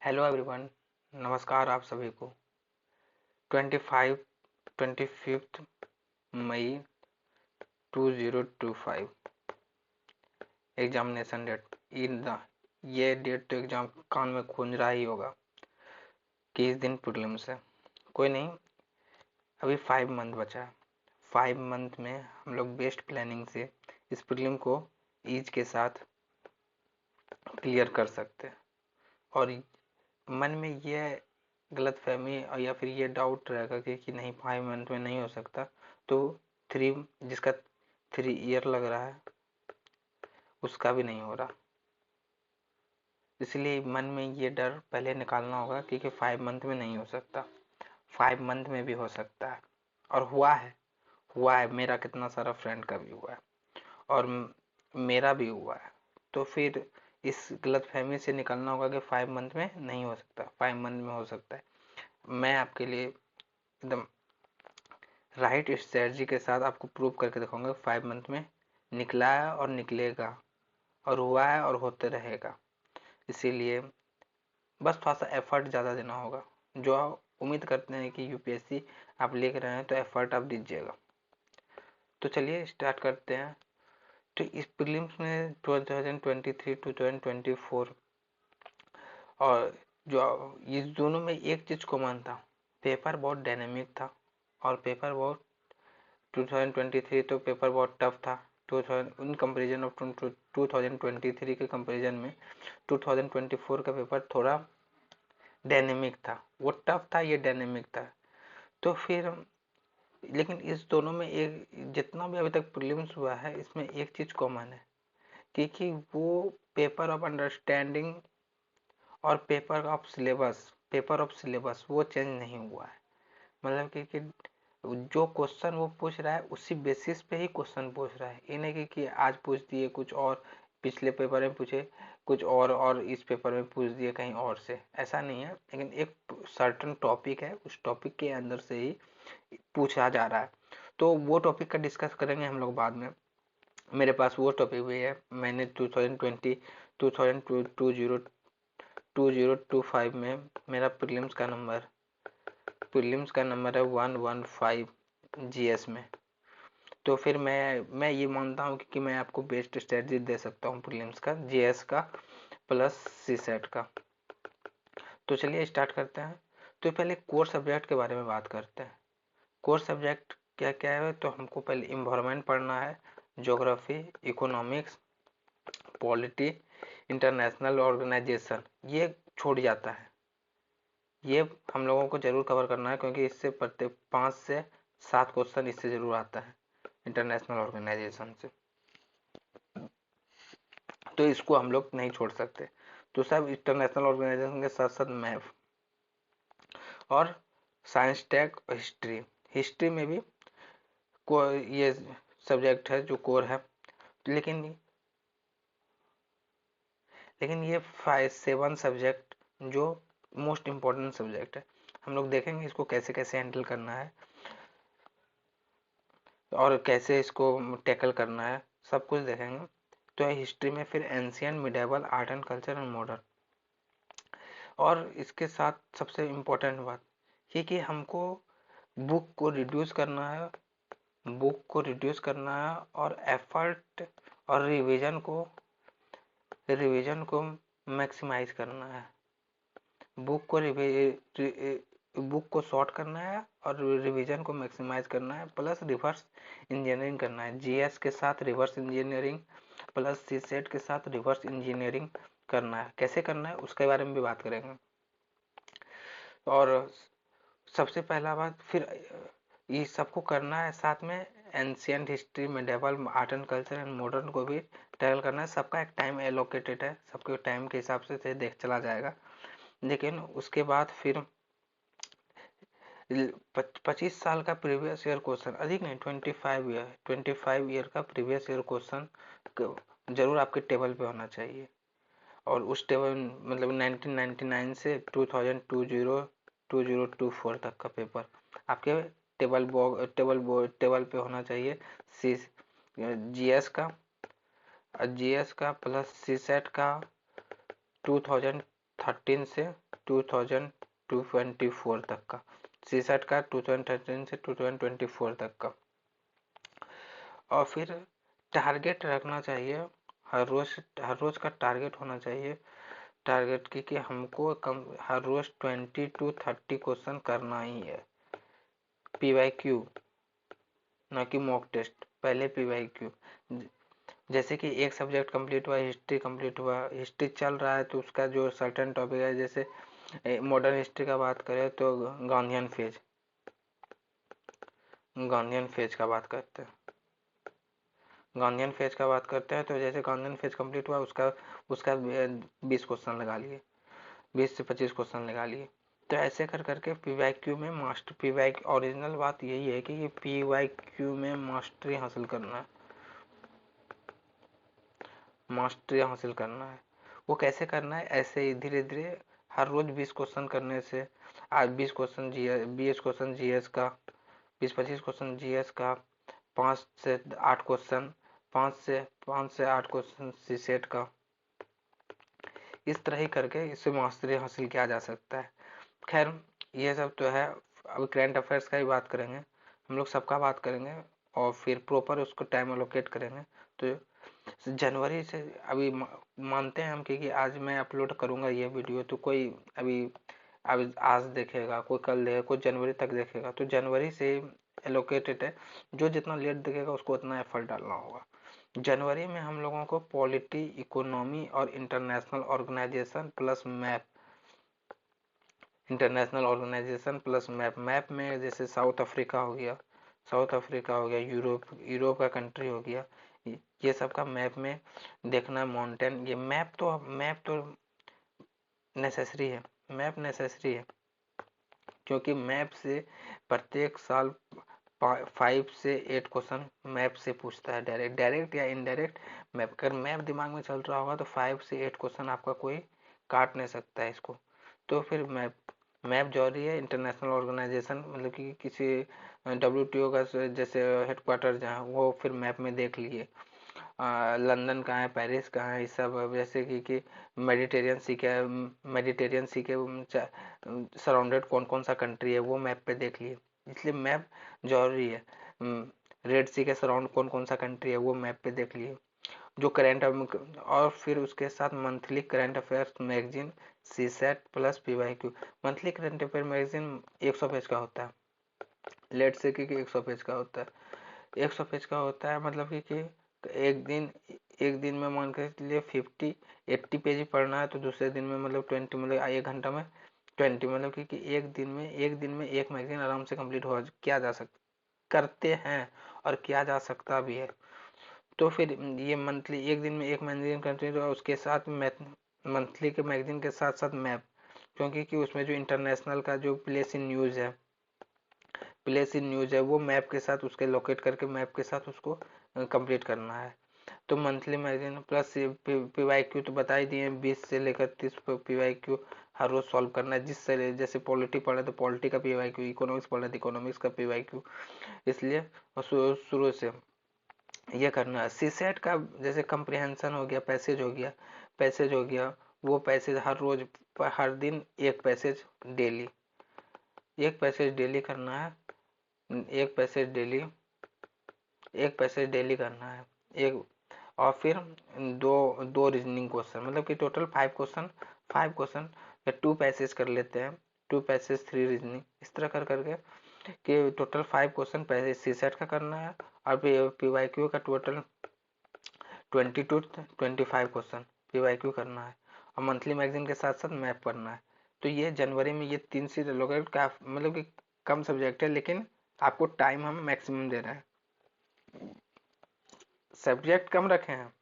Hello everyone. नमस्कार आप सभी को। 25 मई 2025 एग्जामिनेशन डेट। ये डेट तो एग्जाम कान में गूंज रहा ही होगा कि इस दिन प्रीलिम्स है। कोई नहीं, अभी 5 मंथ बचा है। 5 मंथ में हम लोग बेस्ट प्लानिंग से इस प्रीलिम को ईज के साथ क्लियर कर सकते हैं। और मन में ये गलतफहमी और या फिर ये डाउट रहेगा कि नहीं 5 मंथ में नहीं हो सकता, तो 3 ईयर लग रहा है उसका भी नहीं हो रहा। इसलिए मन में ये डर पहले निकालना होगा क्योंकि 5 मंथ में नहीं हो सकता, 5 मंथ में भी हो सकता है। और हुआ है मेरा कितना सारा फ्रेंड का भी हुआ है और मेरा भी हुआ है। तो फिर इस गलतफहमी से निकलना होगा कि 5 मंथ में नहीं हो सकता, 5 मंथ में हो सकता है। मैं आपके लिए एकदम राइट स्ट्रेटजी के साथ आपको प्रूव करके दिखाऊंगा 5 मंथ में निकला है और निकलेगा और हुआ है और होते रहेगा। इसीलिए बस थोड़ा सा एफर्ट ज़्यादा देना होगा। जो आप उम्मीद करते हैं कि यूपीएससी आप लेकर रहे हैं तो एफर्ट आप दीजिएगा। तो चलिए स्टार्ट करते हैं। तो इस प्रीलिम्स में 2023 2024 और जो इस दोनों में एक चीज़ कॉमन था, पेपर बहुत डायनेमिक था। और पेपर बहुत 2023 तो पेपर बहुत टफ था। 2000 इन कंपेरिजन ऑफ 2023 के कंपेरिजन में 2024 का पेपर थोड़ा डायनेमिक था। वो टफ था, ये डायनेमिक था। तो फिर लेकिन इस दोनों में एक जितना भी अभी तक प्रीलिम्स हुआ है इसमें एक चीज़ कॉमन है क्योंकि वो पेपर ऑफ अंडरस्टैंडिंग और पेपर ऑफ सिलेबस वो चेंज नहीं हुआ है। मतलब कि जो क्वेश्चन वो पूछ रहा है उसी बेसिस पे ही क्वेश्चन पूछ रहा है। ये नहीं कि आज पूछ दिए कुछ और, पिछले पेपर में पूछे कुछ और इस पेपर में पूछ दिए कहीं और से, ऐसा नहीं है। लेकिन एक सर्टन टॉपिक है, उस टॉपिक के अंदर से ही पूछा जा रहा है। तो वो टॉपिक का डिस्कस करेंगे हम लोग बाद में। मेरे पास वो टॉपिक भी है। मैंने 2025 में मेरा प्रीलिम्स का नंबर है 115 जीएस में। तो फिर मैं ये मानता हूँ कि मैं आपको बेस्ट स्ट्रेटजी दे सकता हूँ प्रीलिम्स का, जीएस का प्लस सी सेट का। तो चलिए स्टार्ट करते हैं। तो पहले कोर सब्जेक्ट के बारे में बात करते हैं। कोर सब्जेक्ट क्या क्या है? तो हमको पहले इन्वायरमेंट पढ़ना है, geography, economics, polity, international organization, ये छूट जाता है। ये हम लोगों को जरूर कवर करना है क्योंकि इससे प्रत्येक 5 से 7 क्वेश्चन इससे जरूर आता है, इंटरनेशनल ऑर्गेनाइजेशन से। तो इसको हम लोग नहीं छोड़ सकते। तो सब इंटरनेशनल ऑर्गेनाइजेशन के साथ साथ मैप और साइंस टेक और हिस्ट्री। हिस्ट्री में भी ये सब्जेक्ट है जो कोर है। लेकिन लेकिन ये 5-7 सब्जेक्ट जो मोस्ट इम्पोर्टेंट सब्जेक्ट है, हम लोग देखेंगे इसको कैसे कैसे हैंडल करना है और कैसे इसको टैकल करना है, सब कुछ देखेंगे। तो हिस्ट्री में फिर ancient, medieval, art and culture and modern. और इसके साथ सबसे इम्पोर्टेंट बात ये कि हमको बुक को रिड्यूस करना है, और एफर्ट और रिवीजन को मैक्सिमाइज करना है। बुक को शॉर्ट करना है और रिवीजन को मैक्सिमाइज करना है, प्लस रिवर्स इंजीनियरिंग करना है। जीएस के साथ रिवर्स इंजीनियरिंग प्लस सी सेट के साथ रिवर्स इंजीनियरिंग करना है। कैसे करना है उसके बारे में भी बात करेंगे। और सबसे पहला बात फिर ये सबको करना है, साथ में ancient history, medieval, art and culture and modern को भी टैकल करना है। सबका एक टाइम एलोकेटेड है, सबके टाइम के हिसाब से देख चला जाएगा। लेकिन उसके बाद फिर 25 साल का प्रीवियस ईयर क्वेश्चन, अधिक नहीं 25 ईयर का प्रीवियस ईयर क्वेश्चन जरूर आपके टेबल पे होना चाहिए। और उस टेबल मतलब 1999 से 2024 तक का पेपर आपके टेबल पे होना चाहिए। सी जीएस का प्लस सी सेट का 2013 से 2024 तक का, सीसेट का 2013 से 2024 तक का। और फिर टारगेट रखना चाहिए, हर रोज का टारगेट होना चाहिए, टारगेट कि हमको हर रोज 20 to 30 क्वेश्चन करना ही है, PYQ ना कि मॉक टेस्ट, पहले PYQ। जैसे कि एक सब्जेक्ट कंप्लीट हुआ, हिस्ट्री कंप्लीट हुआ, हिस्ट्री चल रहा है तो उसका जो सर्टेन टॉपिक है, जैसे मॉडर्न हिस्ट्री का बात करें तो गांधीयन फेज का बात करते हैं, गांधीयन फेज का बात करते हैं। तो जैसे गांधीयन फेज कंप्लीट हुआ, उसका 20 क्वेश्चन लगा लिए, 20 से 25 क्वेश्चन लगा लिए। तो ऐसे कर करके PYQ में मास्टर, PYQ ओरिजिनल बात यही है कि ये PYQ में मास्टरी हासिल करना है, मास्टरी हासिल करना है। वो कैसे करना है, ऐसे ही धीरे धीरे हर रोज 20 क्वेश्चन करने से, आज 20 क्वेश्चन जीएस का, 20-25 क्वेश्चन जीएस का, 5 से 8 क्वेश्चन, 5 से 8 क्वेश्चन सीसेट का, इस तरह ही करके इससे मास्टरी हासिल किया जा सकता है। खैर ये सब तो है, अब करंट अफेयर्स का ही बात करेंगे हम लोग, सबका बात करेंगे और फिर प्रॉपर उसको टाइम एलोकेट करेंगे। तो जनवरी से अभी मानते हैं हम कि आज मैं अपलोड करूंगा ये वीडियो, तो कोई अभी आज देखेगा, कोई कल देखेगा, कोई जनवरी तक देखेगा, तो जनवरी से एलोकेटेड है, जो जितना लेट देखेगा उसको उतना एफर्ट डालना होगा। जनवरी में हम लोगों को पॉलिटी, इकोनॉमी और international organization plus map, map में जैसे साउथ अफ्रीका हो गया, यूरोप का कंट्री हो गया, ये सब का मैप में देखना है। माउंटेन, ये मैप तो नेसेसरी है, मैप नेसेसरी है, क्योंकि मैप से प्रत्येक साल 5 से 8 क्वेश्चन मैप से पूछता है, डायरेक्ट या इनडायरेक्ट। मैप, अगर मैप दिमाग में चल रहा होगा तो 5 से 8 क्वेश्चन आपका कोई काट नहीं सकता है इसको। तो फिर मैप जरूरी है। इंटरनेशनल ऑर्गेनाइजेशन मतलब कि किसी WTO का जैसे हेडक्वार्टर जहाँ, वो फिर मैप में देख लिए, लंदन कहाँ है, पेरिस कहाँ है, ये सब। जैसे कि मेडिटेरियन सी के सराउंडेड कौन कौन सा कंट्री है, वो मैप पे देख लिए, इसलिए मैप जरूरी है। रेड सी के सराउंड कौन कौन सा कंट्री है, वो मैप पे देख लिए। जो करंट, और फिर उसके साथ monthly current affairs magazine CSAT plus PYQ। Monthly current affair magazine 100 page का होता है, लेट से कि 100 पेज का होता है, 100 पेज का होता है, मतलब कि एक दिन में मान के लिए 50-80 पेज ही पढ़ना है, तो दूसरे दिन में मतलब 20, मतलब 1 घंटा में 20, मतलब कि एक दिन में एक मैगजीन आराम से कंप्लीट हो किया जा सकता, करते हैं और किया जा सकता भी है। तो फिर ये मंथली एक दिन में एक मैगजीन कंटिन्यू, और उसके साथ मंथली के मैगजीन के साथ साथ मैप, क्योंकि कि उसमें जो इंटरनेशनल का जो प्लेस इन न्यूज है वो मैप के साथ उसके लोकेट करके मैप के साथ उसको कंप्लीट करना है। तो मंथली मैगजीन प्लस PYQ तो बता ही दिए, 20 से लेकर 30 PYQ हर रोज सॉल्व करना है। जिससे जैसे पॉलिटी पढ़े तो पॉलिटी का PYQ, इकोनॉमिक्स पढ़े तो इकोनॉमिक्स का PYQ, इसलिए शुरू से ये करना है। सीसेट का जैसे कंप्रिहेंशन हो गया, पैसेज हो गया, वो पैसेज हर रोज, हर दिन एक पैसेज डेली करना है, एक पैसेज डेली करना है, एक। और फिर दो दो रीजनिंग क्वेश्चन, मतलब कि टोटल 5 क्वेश्चन या 2 पैसेज कर लेते हैं, 2 पैसेज 3 रीजनिंग, इस तरह कर करके कि टोटल 5 क्वेश्चन पहले सीसेट का करना है, और PYQ का टोटल 20 to 25 क्वेश्चन PYQ करना है, और मंथली मैगजीन के साथ साथ मैप पढ़ना है। तो ये जनवरी में ये 3 चीज लोगे, का मतलब कि कम सब्जेक्ट है, लेकिन आपको टाइम हम मैक्सिमम दे रहे हैं। सब्जेक्ट कम रखे हैं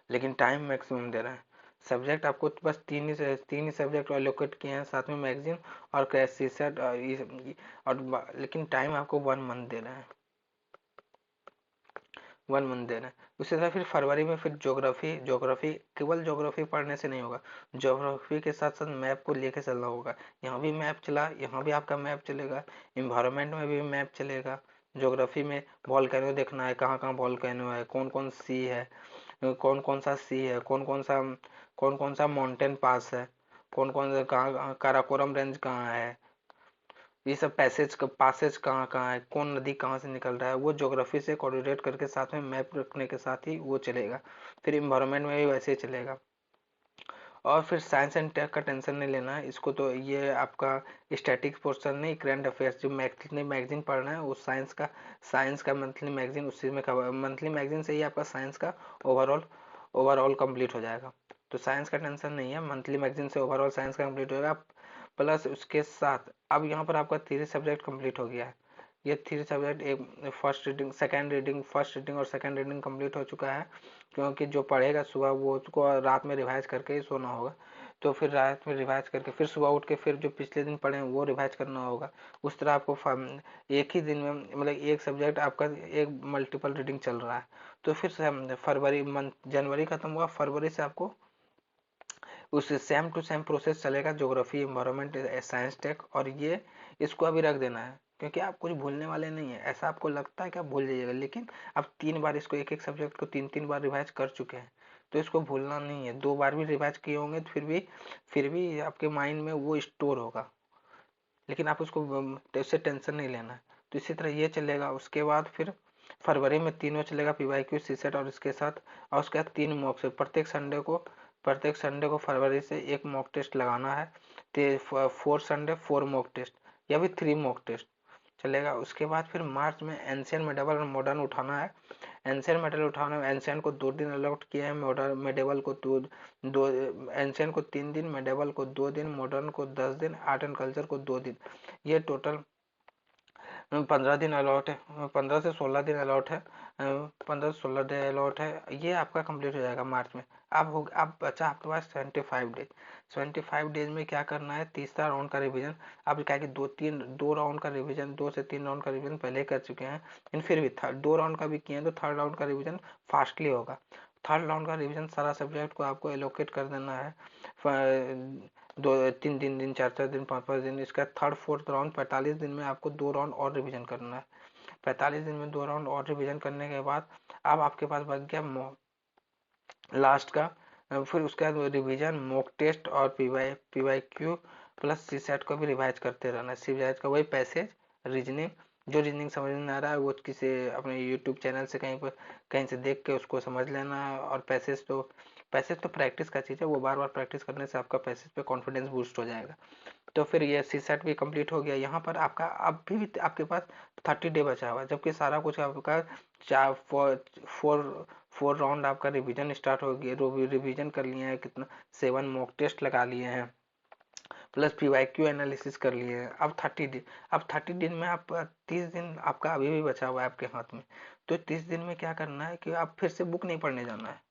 लेकिन टाइम मैक्सिमम दे रहे हैं। सब्जेक्ट आपको बस तीन ही सब्जेक्ट एलोकेट किए हैं, साथ में मैगजीन और कैसी सेट, और लेकिन टाइम आपको 1 मंथ दे रहे हैं, 1 मंथ दे रहे हैं। उसी तरह फिर फरवरी में फिर ज्योग्राफी, केवल ज्योग्राफी पढ़ने से नहीं होगा, ज्योग्राफी के साथ साथ मैप को लेके चलना होगा। यहाँ भी मैप चला, यहाँ भी आपका मैप चलेगा, इन्वायरमेंट में भी मैप चलेगा। ज्योग्राफी में वॉल्केनो देखना है, कहाँ कहाँ वॉल्केनो है, कौन कौन सी है, कौन कौन सा सी है, कौन कौन सा माउंटेन पास है, कौन कौन से कहाँ काराकोरम रेंज कहाँ है, ये सब पैसेज का पासेज कहाँ कहाँ है, कौन नदी कहाँ से निकल रहा है, वो ज्योग्राफी से कोऑर्डिनेट करके साथ में मैप रखने के साथ ही वो चलेगा। फिर इन्वायरमेंट में भी वैसे ही चलेगा। और फिर साइंस एंड टेक का टेंशन नहीं लेना है इसको, तो ये आपका स्टैटिक पोर्शन नहीं, करंट अफेयर्स जो मंथली मैगजीन पढ़ना है वो साइंस का मंथली मैगजीन, उसी में मंथली मैगजीन से ही आपका साइंस का ओवरऑल ओवरऑल कंप्लीट हो जाएगा। तो साइंस का टेंशन नहीं है, मंथली मैगजीन से ओवरऑल साइंस का कंप्लीट होगा। प्लस उसके साथ अब यहाँ पर आपका 3 सब्जेक्ट कंप्लीट हो गया है। ये 3 सब्जेक्ट, एक फर्स्ट रीडिंग और सेकंड रीडिंग कंप्लीट हो चुका है। क्योंकि जो पढ़ेगा सुबह वो उसको रात में रिवाइज करके ही सोना होगा, तो फिर रात में रिवाइज करके फिर सुबह उठ के फिर जो पिछले दिन पढ़े हैं वो रिवाइज करना होगा। उस तरह आपको एक ही दिन में मतलब एक सब्जेक्ट आपका एक मल्टीपल रीडिंग चल रहा है। तो फिर फरवरी मंथ, जनवरी खत्म हुआ, फरवरी से आपको उस सेम टू सेम प्रोसेस चलेगा, ज्योग्राफी इन्वायरमेंट साइंस टेक। और ये इसको अभी रख देना है, क्योंकि आप कुछ भूलने वाले नहीं है। ऐसा आपको लगता है कि आप भूल जाइएगा, लेकिन आप 3 बार इसको, एक एक सब्जेक्ट को 3 3 बार रिवाइज कर चुके हैं, तो इसको भूलना नहीं है। 2 बार भी रिवाइज किए होंगे तो फिर भी आपके माइंड में वो स्टोर होगा, लेकिन आप उसको उससे टेंशन नहीं लेना है। तो इसी तरह ये चलेगा। उसके बाद फिर फरवरी में तीनों चलेगा, पीवाईक्यू, सीसेट और इसके साथ। और उसके बाद 3 मॉक से प्रत्येक संडे को फरवरी से एक मॉक टेस्ट लगाना है। 4 संडे 4 मॉक टेस्ट, या फिर 3 मॉक टेस्ट चलेगा। उसके बाद फिर मार्च में एंशियन, मेडिवल और मॉडर्न उठाना है। एंशियन मेडल उठाना है, एंशियन को 2 दिन अलॉट किए हैं, मॉडर्न मेडिवल को दो एंशियन को 3 दिन, मेडिवल को 2 दिन, मॉडर्न को 10 दिन, आर्ट एंड कल्चर को 2 दिन। ये टोटल 15 दिन अलॉट है, 15 से 16 दिन अलॉट है, 15 से 16 दिन अलॉट है। ये आपका कंप्लीट हो जाएगा मार्च में। अब बचा आपके पास 75 डेज। 75 डेज में क्या करना है, तीसरा राउंड का रिवीजन। अब क्या है कि 2 राउंड का रिवीजन, 2 से 3 राउंड का रिवीजन पहले कर चुके हैं, लेकिन फिर भी 2 राउंड का भी किए हैं, तो थर्ड राउंड का रिवीजन फास्टली होगा। थर्ड राउंड का रिवीजन सारा सब्जेक्ट को आपको एलोकेट कर देना है, 2 3 3 दिन, 4 4 दिन, 5 5 दिन। इसका थर्ड फोर्थ राउंड 45 दिन में आपको 2 राउंड और रिवीजन करना है। 45 दिन में 2 राउंड और रिवीजन करने के बाद अब आपके पास बच गया लास्ट का। फिर उसके बाद रिवीजन, मॉक टेस्ट और पीवाई क्यू प्लस सी सेट को भी रिवाइज करते रहना है। सी सेट का वही पैसेज, रीजनिंग, जो रीजनिंग समझ में आ रहा है वो किसी अपने यूट्यूब चैनल से कहीं से देख के उसको समझ लेना है। और पैसेज तो प्रैक्टिस का चीज़ है, वो बार बार प्रैक्टिस करने से आपका पैसेज पे कॉन्फिडेंस बूस्ट हो जाएगा। तो फिर ये सी सेट भी कंप्लीट हो गया। यहाँ पर आपका अभी भी आपके पास 30 डे बचा हुआ है, जबकि सारा कुछ आपका चार फोर राउंड आपका रिवीजन स्टार्ट हो गया, रिवीजन कर लिए हैं कितना, 7 मॉक टेस्ट लगा लिए हैं, प्लस पीवाईक्यू एनालिसिस कर लिए हैं। अब 30 दिन में आप 30 दिन आपका अभी भी बचा हुआ है आपके हाथ में। तो 30 दिन में क्या करना है कि आप फिर से बुक नहीं पढ़ने जाना है।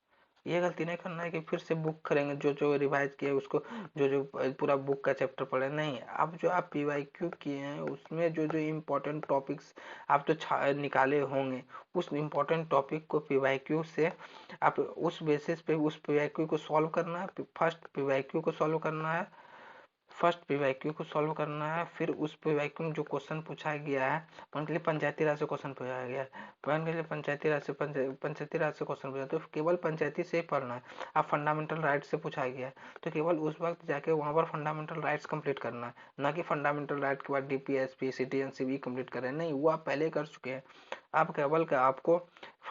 ये गलती नहीं करना है कि फिर से बुक करेंगे, जो जो रिवाइज किए उसको, जो जो पूरा बुक का चैप्टर पढ़े नहीं। अब जो आप पीवाईक्यू किए हैं उसमें जो जो इम्पोर्टेंट टॉपिक्स आप तो निकाले होंगे, उस इम्पोर्टेंट टॉपिक को पीवाईक्यू से आप उस बेसिस पे उस पीवाईक्यू को सॉल्व करना है। फर्स्ट पीवाईक्यू को सॉल्व करना है। फिर उस पीवाईक्यू में जो क्वेश्चन पूछा गया है, मान के लिए पंचायती राज से क्वेश्चन पूछा गया है, मान के लिए पंचायती राज से क्वेश्चन पूछा, तो केवल पंचायती से ही पढ़ना है। अब फंडामेंटल राइट से पूछा गया है, तो केवल उस वक्त जाके वहां पर फंडामेंटल राइट्स कंप्लीट करना है, ना कि फंडामेंटल राइट के बाद डीपीएसपी सिटीजनशिप भी कंप्लीट करें, नहीं, वो आप पहले कर चुके हैं। आप केवल का आपको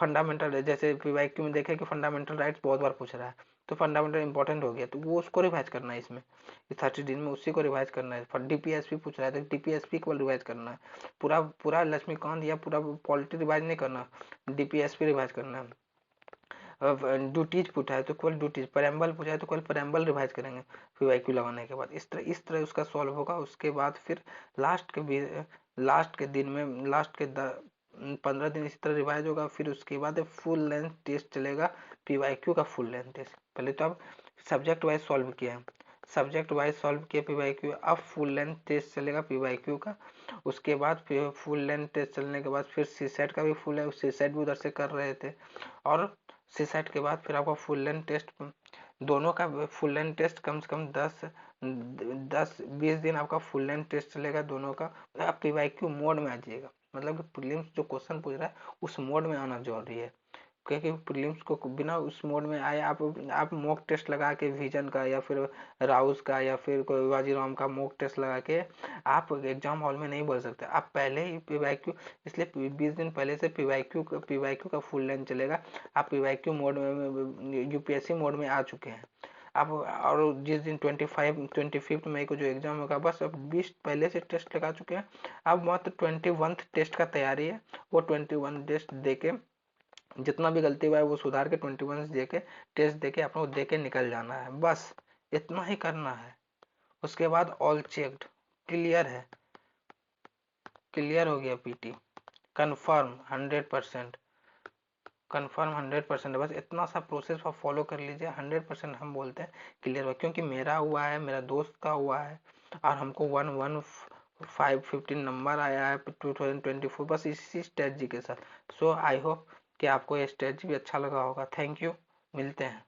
फंडामेंटल, जैसे पीवाईक्यू में देखे कि फंडामेंटल राइट्स बहुत बार पूछ रहा है, तो फंडामेंटल इंपॉर्टेंट हो गया, तो वो उसको रिवाइज करना है इसमें, इस 30 दिन में उसी को रिवाइज करना है। फिर डीपीएसपी पूछ रहा है तो डीपीएसपी को रिवाइज करना है। पूरा पूरा लक्ष्मीकांत या पूरा पॉलिटी रिवाइज नहीं करना, डीपीएसपी रिवाइज करना है। ड्यूटीज पूछा है तो केवल ड्यूटीज, प्रेम्बल पूछा है तो केवल प्रेम्बल रिवाइज करेंगे पीवाईक्यू लगाने के बाद। इस तरह उसका सॉल्व होगा। उसके बाद फिर लास्ट के 15 दिन इसी तरह रिवाइज होगा। फिर उसके बाद फुल लेंथ टेस्ट चलेगा, पीवाईक्यू का फुल लेंथ टेस्ट। पहले तो अब सब्जेक्ट वाइज सॉल्व किया है, पीवाईक्यू, अब फुल लेंथ टेस्ट चलेगा पीवाईक्यू का। उसके बाद फिर फुल लेंथ टेस्ट चलने के बाद फिर सी सेट का भी फुल है, सी सेट भी उधर से कर रहे थे। और सी सेट के बाद फिर आपका फुल लेंथ टेस्ट, दोनों का फुल लेंथ टेस्ट कम से कम 10 10 20 दिन आपका फुल लेंथ टेस्ट चलेगा दोनों का। आप पीवाईक्यू मोड में आ जाइएगा, मतलब प्रीलिम्स जो क्वेश्चन पूछ रहा है उस मोड में आना जरूरी है। क्योंकि प्रीलिम्स को बिना उस मोड में आए आप मॉक टेस्ट लगा के विजन का या फिर राउस का या फिर कोई बाजीराम का मॉक टेस्ट लगा के आप एग्जाम हॉल में नहीं बोल सकते। आप पहले ही पीवाईक्यू, इसलिए 20 दिन पहले से पीवाईक्यू का फुल लेंथ चलेगा। आप पीवाईक्यू मोड में यूपीएससी मोड में आ चुके हैं आप। और जिस दिन 25 मई को जो एग्जाम होगा, बस अब 20 पहले से टेस्ट लगा चुके हैं। अब मात्र 21 टेस्ट का तैयारी है। वो 21 टेस्ट देके जितना भी गलती हुआ है वो सुधार के 21 देके टेस्ट देके अपने दे के निकल जाना है, बस इतना ही करना है। उसके बाद ऑल चेक्ड, क्लियर है, क्लियर हो गया पीटी, कंफर्म 100%, कंफर्म 100%। बस इतना सा प्रोसेस आप फॉलो कर लीजिए, 100% हम बोलते हैं क्लियर हुआ। क्योंकि मेरा हुआ है, मेरा दोस्त का हुआ है, और हमको 11515 नंबर आया है 2024 बस इसी स्ट्रेटजी के साथ। सो आई होप कि आपको ये स्ट्रेटजी भी अच्छा लगा होगा। थैंक यू, मिलते हैं।